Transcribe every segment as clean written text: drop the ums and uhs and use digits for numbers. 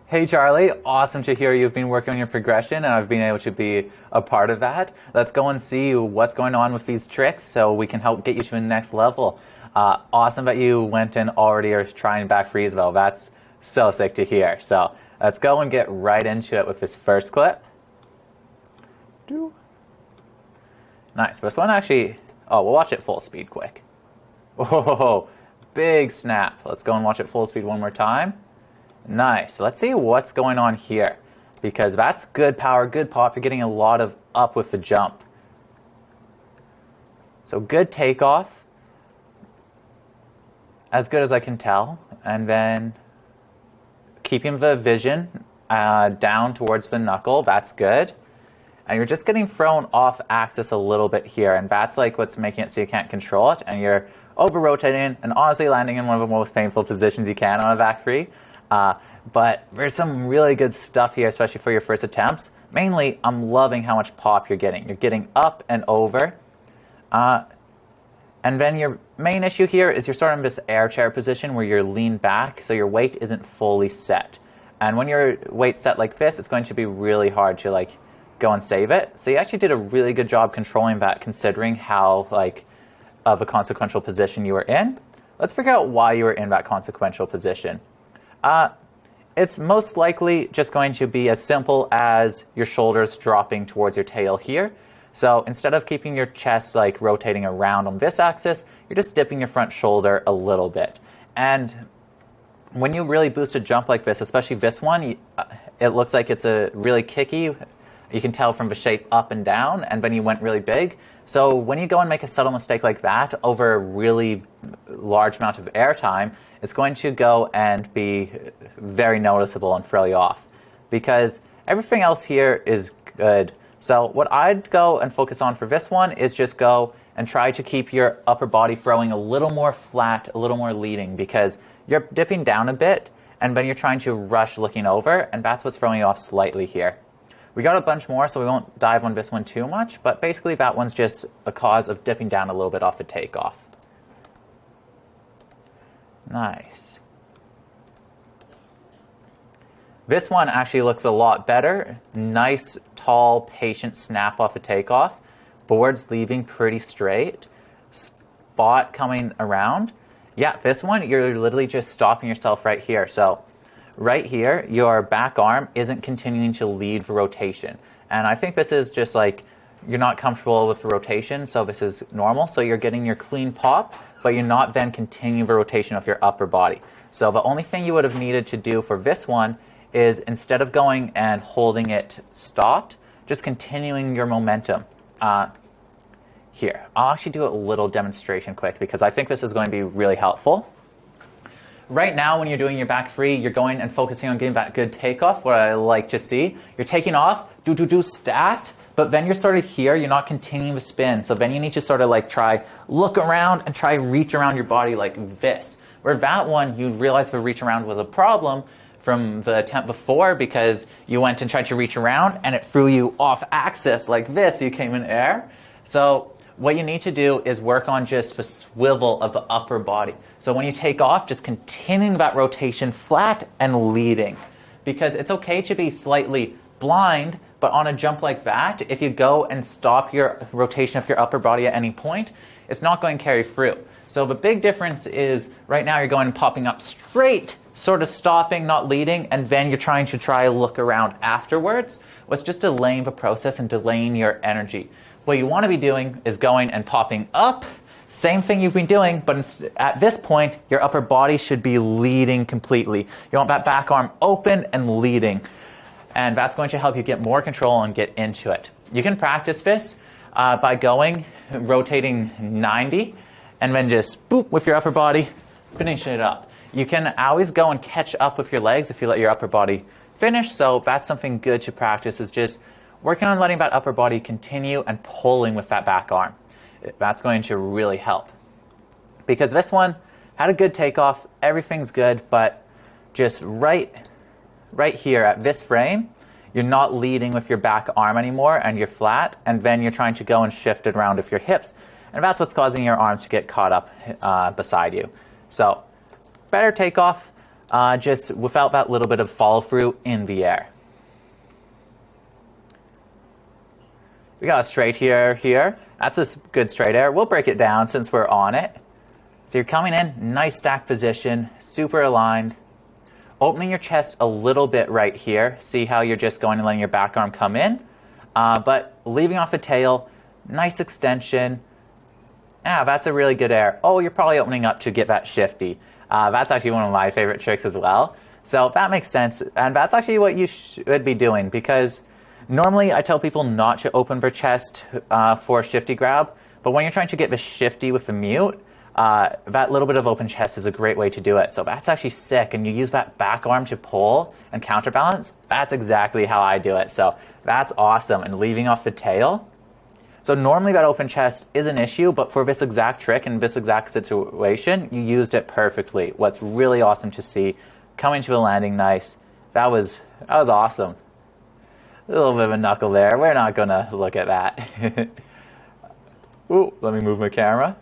Hey Charlie, awesome to hear you've been working on your progression and I've been able to be a part of that. Let's go and see what's going on with these tricks so we can help get you to the next level. Awesome that you went and already are trying back freeze though. That's so sick to hear. So let's go and get right into it with this first clip. Nice. This one actually, we'll watch it full speed quick. Whoa, big snap. Let's go and watch it full speed one more time. Nice. Let's see what's going on here, because that's good power, good pop. You're getting a lot of up with the jump. So good takeoff, as good as I can tell, and then keeping the vision down towards the knuckle. That's good. And you're just getting thrown off axis a little bit here, and that's like what's making it so you can't control it, and you're over rotating and honestly landing in one of the most painful positions you can on a back three. But there's some really good stuff here, especially for your first attempts. Mainly, I'm loving how much pop you're getting. You're getting up and over. And then your main issue here is you're sort of in this air chair position where you're leaned back, so your weight isn't fully set. And when your weight's set like this, it's going to be really hard to go and save it. So you actually did a really good job controlling that, considering how of a consequential position you were in. Let's figure out why you were in that consequential position. It's most likely just going to be as simple as your shoulders dropping towards your tail here. So instead of keeping your chest rotating around on this axis, you're just dipping your front shoulder a little bit. And when you really boost a jump like this, especially this one, it looks like it's a really kicky. You can tell from the shape up and down, and then you went really big. So when you go and make a subtle mistake like that over a really large amount of air time, it's going to go and be very noticeable and throw you off, because everything else here is good. So what I'd go and focus on for this one is just go and try to keep your upper body throwing a little more flat, a little more leading, because you're dipping down a bit and then you're trying to rush looking over, and that's what's throwing you off slightly here. We got a bunch more, so we won't dive on this one too much, but basically that one's just a cause of dipping down a little bit off the takeoff. Nice. This one actually looks a lot better. Nice, tall, patient snap off a takeoff. Boards leaving pretty straight. Spot coming around. Yeah, this one, you're literally just stopping yourself right here. So right here, your back arm isn't continuing to lead the rotation. And I think this is just you're not comfortable with the rotation, so this is normal. So you're getting your clean pop, but you're not then continuing the rotation of your upper body. So the only thing you would have needed to do for this one is, instead of going and holding it stopped, just continuing your momentum. Here, I'll actually do a little demonstration quick, because I think this is going to be really helpful. Right now, when you're doing your back three, you're going and focusing on getting that good takeoff, what I like to see. You're taking off, do stat, but then you're sort of here, you're not continuing the spin. So then you need to sort of try, look around and try reach around your body like this. Where that one, you realize the reach around was a problem from the attempt before, because you went and tried to reach around and it threw you off axis like this, you came in air. So what you need to do is work on just the swivel of the upper body. So when you take off, just continuing that rotation flat and leading. Because it's okay to be slightly blind, but on a jump like that, if you go and stop your rotation of your upper body at any point, it's not going to carry through. So the big difference is right now you're going and popping up straight, sort of stopping, not leading, and then you're trying to look around afterwards. What's just delaying the process and delaying your energy. What you want to be doing is going and popping up, same thing you've been doing, but at this point, your upper body should be leading completely. You want that back arm open and leading, and that's going to help you get more control and get into it. You can practice this by going, rotating 90, and then just boop with your upper body, finishing it up. You can always go and catch up with your legs if you let your upper body finish, so that's something good to practice, is just working on letting that upper body continue and pulling with that back arm. That's going to really help. Because this one had a good takeoff, everything's good, but just right here at this frame, you're not leading with your back arm anymore and you're flat, and then you're trying to go and shift it around with your hips. And that's what's causing your arms to get caught up beside you. So better takeoff, just without that little bit of follow through in the air. We got a straight here. That's a good straight air. We'll break it down since we're on it. So you're coming in, nice stack position, super aligned. Opening your chest a little bit right here. See how you're just going and letting your back arm come in. But leaving off the tail, nice extension. That's a really good air. Oh, you're probably opening up to get that shifty. That's actually one of my favorite tricks as well. So that makes sense. And that's actually what you should be doing, because normally I tell people not to open their chest for a shifty grab. But when you're trying to get the shifty with the mute, that little bit of open chest is a great way to do it. So that's actually sick. And you use that back arm to pull and counterbalance. That's exactly how I do it. So that's awesome. And leaving off the tail. So normally that open chest is an issue, but for this exact trick and this exact situation, you used it perfectly. What's really awesome to see, coming to the landing nice. That was awesome. A little bit of a knuckle there. We're not going to look at that. Ooh, let me move my camera.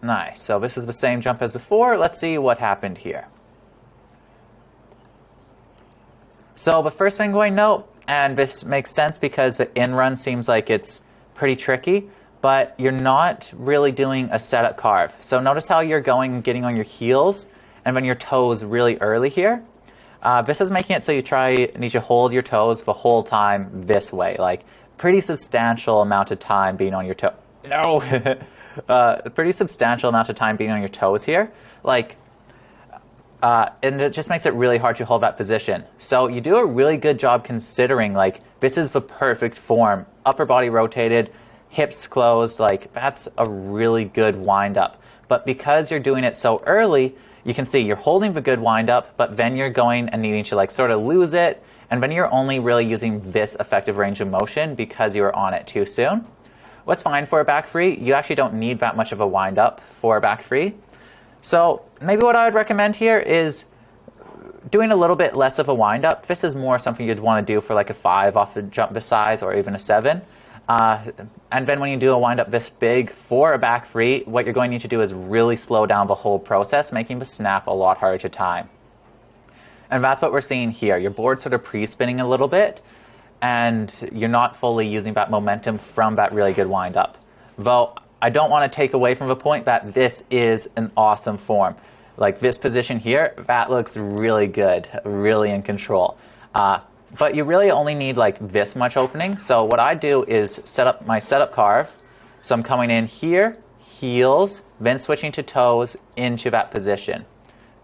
Nice. So this is the same jump as before. Let's see what happened here. So the first thing going note, and this makes sense because the in run seems like it's pretty tricky, but you're not really doing a setup carve. So notice how you're going and getting on your heels and then your toes really early here. This is making it so you need to hold your toes the whole time this way, like pretty substantial amount of time being on your toe. No, a pretty substantial amount of time being on your toes here, and it just makes it really hard to hold that position. So you do a really good job considering, like, this is the perfect form. Upper body rotated, hips closed, like, that's a really good wind up. But because you're doing it so early, you can see you're holding the good wind up, but then you're going and needing to, like, sort of lose it. And then you're only really using this effective range of motion because you were on it too soon. What's fine for a back free, you actually don't need that much of a wind up for a back free. So maybe what I would recommend here is doing a little bit less of a wind up. This is more something you'd want to do for like a 5 off the jump this size, or even a 7. And then when you do a wind up this big for a back free, what you're going to need to do is really slow down the whole process, making the snap a lot harder to time. And that's what we're seeing here. Your board's sort of pre-spinning a little bit, and you're not fully using that momentum from that really good wind up. Though I don't want to take away from the point that this is an awesome form. Like this position here, that looks really good, really in control. But you really only need like this much opening. So what I do is set up my setup carve. So I'm coming in here, heels, then switching to toes into that position.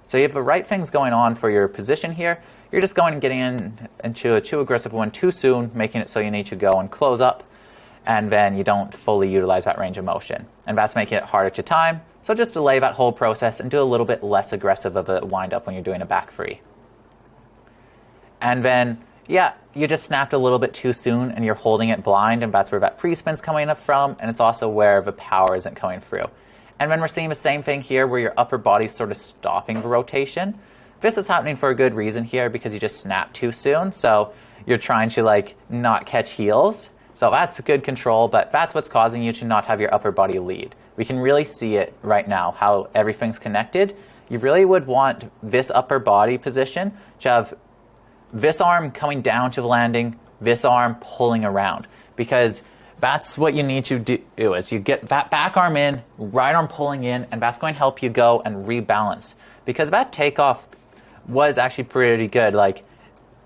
So you have the right things going on for your position here. You're just going and getting into a too aggressive one too soon, making it so you need to go and close up, and then you don't fully utilize that range of motion. And that's making it harder to time. So just delay that whole process and do a little bit less aggressive of a wind up when you're doing a back free. And then, yeah, you just snapped a little bit too soon and you're holding it blind, and that's where that pre-spin's coming up from, and it's also where the power isn't coming through. And then we're seeing the same thing here where your upper body's sort of stopping the rotation. This is happening for a good reason here, because you just snapped too soon. So you're trying to like not catch heels. So that's good control, but that's what's causing you to not have your upper body lead. We can really see it right now, how everything's connected. You really would want this upper body position to have this arm coming down to the landing, this arm pulling around, because that's what you need to do is you get that back arm in, right arm pulling in, and that's going to help you go and rebalance. Because that takeoff was actually pretty good. Like,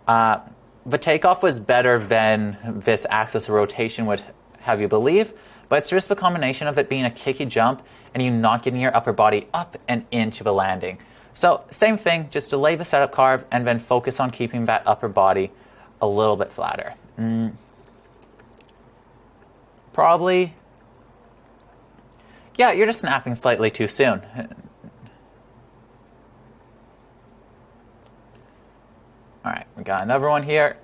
the takeoff was better than this axis of rotation would have you believe, but it's just the combination of it being a kicky jump and you not getting your upper body up and into the landing. So same thing, just delay the setup carve and then focus on keeping that upper body a little bit flatter. Probably, yeah, you're just snapping slightly too soon. All right, we got another one here.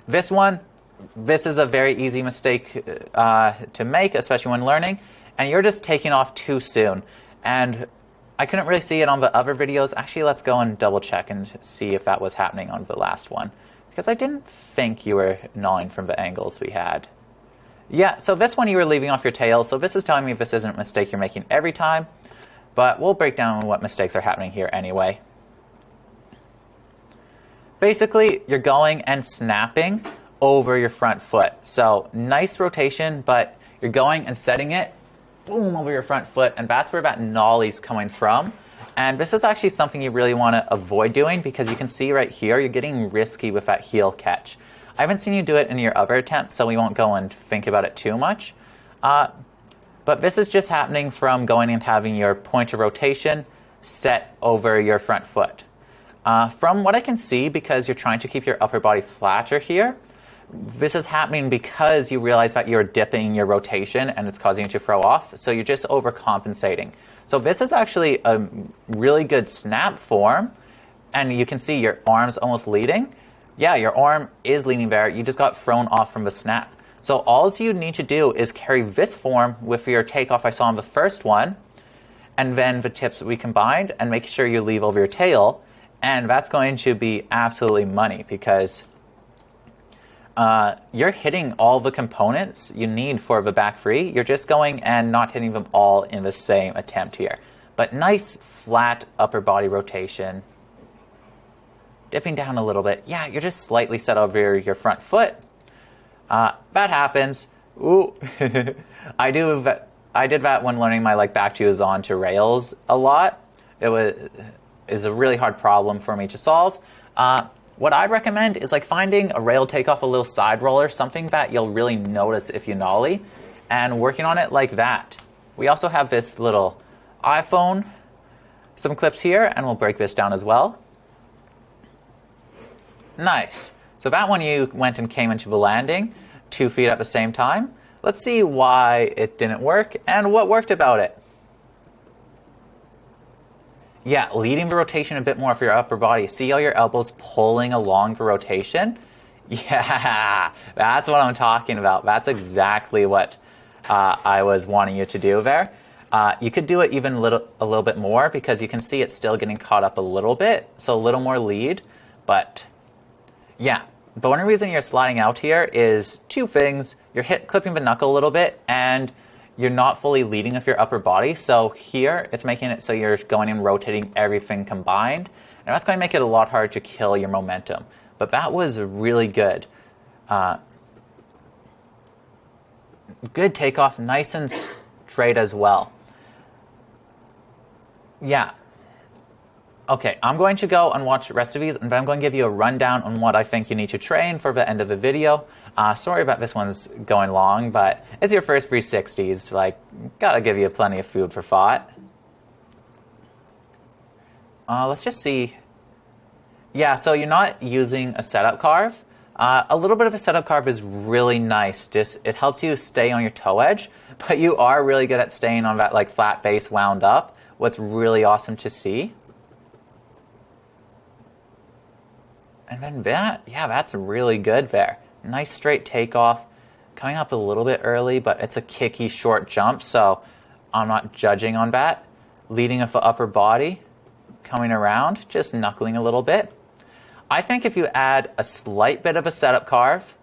This one, this is a very easy mistake to make, especially when learning, and you're just taking off too soon. And I couldn't really see it on the other videos. Actually, let's go and double check and see if that was happening on the last one, because I didn't think you were gnawing from the angles we had. Yeah, so this one you were leaving off your tail, so this is telling me if this isn't a mistake you're making every time, but we'll break down what mistakes are happening here anyway. Basically, you're going and snapping over your front foot. So nice rotation, but you're going and setting it, boom, over your front foot, and that's where that nolly's coming from. And this is actually something you really want to avoid doing, because you can see right here, you're getting risky with that heel catch. I haven't seen you do it in your other attempts, so we won't go and think about it too much. But this is just happening from going and having your point of rotation set over your front foot. From what I can see, because you're trying to keep your upper body flatter here, this is happening because you realize that you're dipping your rotation and it's causing you to throw off, so you're just overcompensating. So this is actually a really good snap form, and you can see your arm's almost leading. Yeah, your arm is leaning there, you just got thrown off from the snap. So all you need to do is carry this form with your takeoff I saw on the first one, and then the tips we combined, and make sure you leave over your tail, and that's going to be absolutely money, because you're hitting all the components you need for the back three. You're just going and not hitting them all in the same attempt here. But nice flat upper body rotation. Dipping down a little bit. Yeah, you're just slightly set over your front foot. That happens. Ooh. I did that when learning my back twos onto rails a lot. Is a really hard problem for me to solve. What I'd recommend is finding a rail takeoff, a little side roller, something that you'll really notice if you nollie, and working on it like that. We also have this little iPhone, some clips here, and we'll break this down as well. Nice. So that one you went and came into the landing 2 feet at the same time. Let's see why it didn't work and what worked about it. Yeah, leading the rotation a bit more for your upper body. See how your elbows pulling along the rotation? Yeah, that's what I'm talking about. That's exactly what I was wanting you to do there. You could do it even a little bit more, because you can see it's still getting caught up a little bit, so a little more lead. But yeah, the only reason you're sliding out here is two things. You're clipping the knuckle a little bit, and you're not fully leading with your upper body. So here, it's making it so you're going and rotating everything combined. And that's going to make it a lot harder to kill your momentum. But that was really good. Good takeoff, nice and straight as well. Yeah. Okay, I'm going to go and watch the rest of these, and then I'm going to give you a rundown on what I think you need to train for the end of the video. Sorry about this one's going long, but it's your first 360s. Gotta give you plenty of food for thought. Let's just see. Yeah, so you're not using a setup carve. A little bit of a setup carve is really nice. It helps you stay on your toe edge, but you are really good at staying on that flat base wound up. What's really awesome to see. And then that's really good there. Nice straight takeoff. Coming up a little bit early, but it's a kicky short jump, so I'm not judging on that. Leading with the upper body, coming around, just knuckling a little bit. I think if you add a slight bit of a setup carve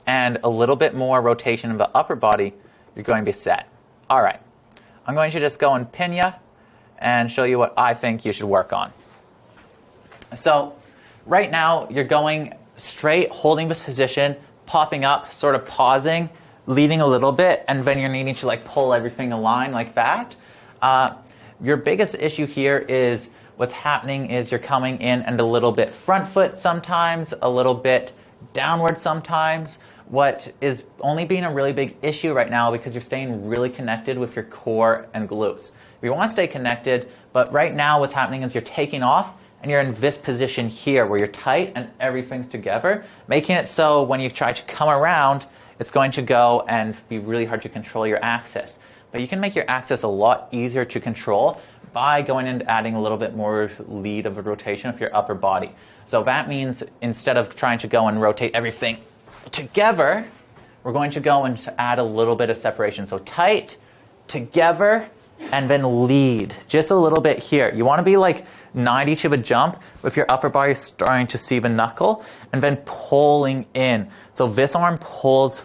and a little bit more rotation of the upper body, you're going to be set. All right, I'm going to just go and pin you and show you what I think you should work on. So right now, you're going straight, holding this position, popping up, sort of pausing, leading a little bit, and then you're needing to pull everything in line like that. Your biggest issue here is what's happening is you're coming in and a little bit front foot sometimes, a little bit downward sometimes. What is only being a really big issue right now because you're staying really connected with your core and glutes. You want to stay connected, but right now what's happening is you're taking off, and you're in this position here where you're tight and everything's together, making it so when you try to come around, it's going to go and be really hard to control your axis. But you can make your axis a lot easier to control by going and adding a little bit more lead of a rotation of your upper body. So that means instead of trying to go and rotate everything together, we're going to go and add a little bit of separation. So tight, together, and then lead just a little bit here. You want to be like 90 to a jump with your upper body starting to see the knuckle and then pulling in. So this arm pulls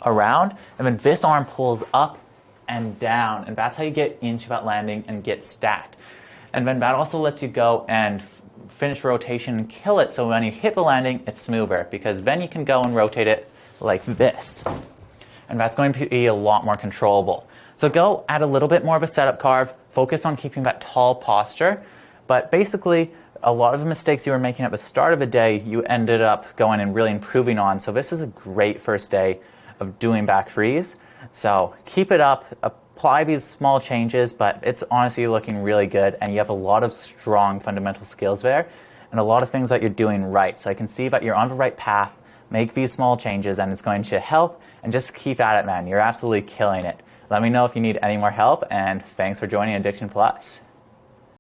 around and then this arm pulls up and down, and that's how you get into that landing and get stacked. And then that also lets you go and finish the rotation and kill it, so when you hit the landing, it's smoother, because then you can go and rotate it like this. And that's going to be a lot more controllable. So go add a little bit more of a setup carve, focus on keeping that tall posture, but basically a lot of the mistakes you were making at the start of the day, you ended up going and really improving on. So this is a great first day of doing back frees. So keep it up, apply these small changes, but it's honestly looking really good, and you have a lot of strong fundamental skills there and a lot of things that you're doing right. So I can see that you're on the right path. Make these small changes and it's going to help, and just keep at it, man. You're absolutely killing it. Let me know if you need any more help, and thanks for joining Addiction Plus.